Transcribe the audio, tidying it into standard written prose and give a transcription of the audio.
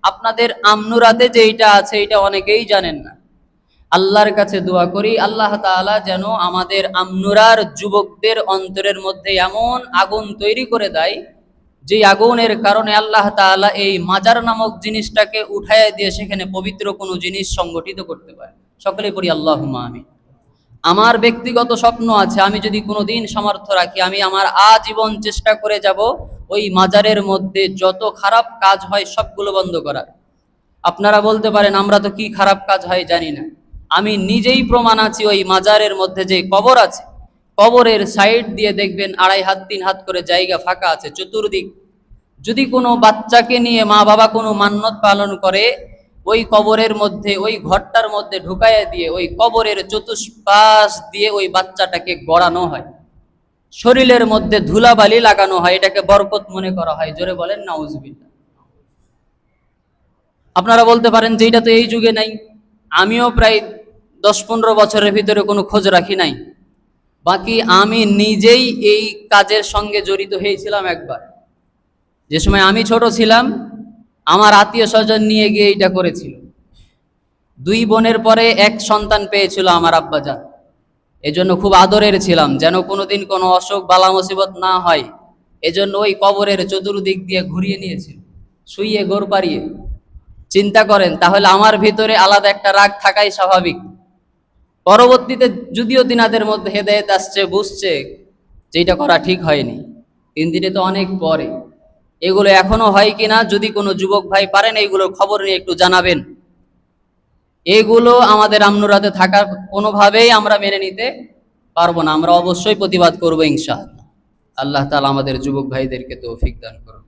আপনাদের আমনুরাতে যেটা আছে এটা অনেকেই জানেন না। আল্লাহর কাছে দোয়া করি আল্লাহ তাআলা যেন আমাদের আমনুরার যুবকদের অন্তরের মধ্যে এমন আগুন তৈরি করে দেয়, যে আগুনের কারণে আল্লাহ তাআলা এই মাজার নামক জিনিসটাকে উঠায় দিয়ে সেখানে পবিত্র কোনো জিনিস সংগঠিত করতে পারে। সকলেই পড়ি আল্লাহুম্মা আমিন। আমার ব্যক্তিগত স্বপ্ন আছে, আমি যদি কোনোদিন সামর্থ্য রাখি, আমি আমার আজীবন চেষ্টা করে যাব ওই মাজারের মধ্যে যত খারাপ কাজ হয় সবগুলো বন্ধ করার। আপনারা বলতে পারেন আমরা তো কি খারাপ কাজ হয় জানি না। আমি নিজেই প্রমাণ আছি, ওই মাজারের মধ্যে যে কবর আছে, কবরের সাইড দিয়ে দেখবেন 2.5 হাত 3 হাত করে জায়গা ফাঁকা আছে চতুর্দিক। যদি কোনো বাচ্চাকে নিয়ে মা বাবা কোনো মান্যত পালন করে, ওই কবরের মধ্যে ওই ঘরটার মধ্যে ঢুকাইয়া দিয়ে ওই কবরের চতুষ্পাশ দিয়ে ওই বাচ্চাটাকে গড়ানো হয়, শরীরের মধ্যে ধুলাবালি লাগানো হয়, এটাকে বরকত মনে করা হয়। জোরে বলেন নাউজুবিল্লাহ। আপনারা বলতে পারেন যে এটা তো এই যুগে নাই। আমিও প্রায় 10-15 বছরের ভিতরে কোনো খোঁজ রাখি নাই। বাকি আমি নিজেই এই কাজের সঙ্গে জড়িত হয়েছিলাম একবার। যে সময় আমি ছোট ছিলাম, আমার আত্মীয় স্বজন নিয়ে গিয়ে এটা করেছিল। 2 বোনের পরে 1 সন্তান পেয়েছিল আমার আব্বাজান। এজন্য খুব আদরের ছিলাম, যেন কোনোদিন কোনো অসুখ বালা মুসিবত না হয়। এজন্য ওই কবরের চতুর্দিক দিয়ে ঘুরিয়ে নিয়েছিল, শুইয়ে গোর পাড়িয়ে। চিন্তা করেন, তাহলে আমার ভিতরে আলাদা একটা রাগ থাকাই স্বাভাবিক। পরবর্তীতে যদিও তিনাদের মধ্যে হেদায়েত আসছে, বুঝছে যে এটা করা ঠিক হয়নি, কিন্তু এটা তো অনেক পরে। এগুলো এখনো হয় কিনা, যদি কোনো যুবক ভাই পারেন এইগুলোর খবর নিয়ে একটু জানাবেন। এগুলো আমাদের আমনুরাতে থাকার কোনোভাবেই আমরা মেনে নিতে পারবো না। আমরা অবশ্যই প্রতিবাদ করবো ইনশাআল্লাহ। আল্লাহ তাআলা আমাদের যুবক ভাইদেরকে তৌফিক দান করুন।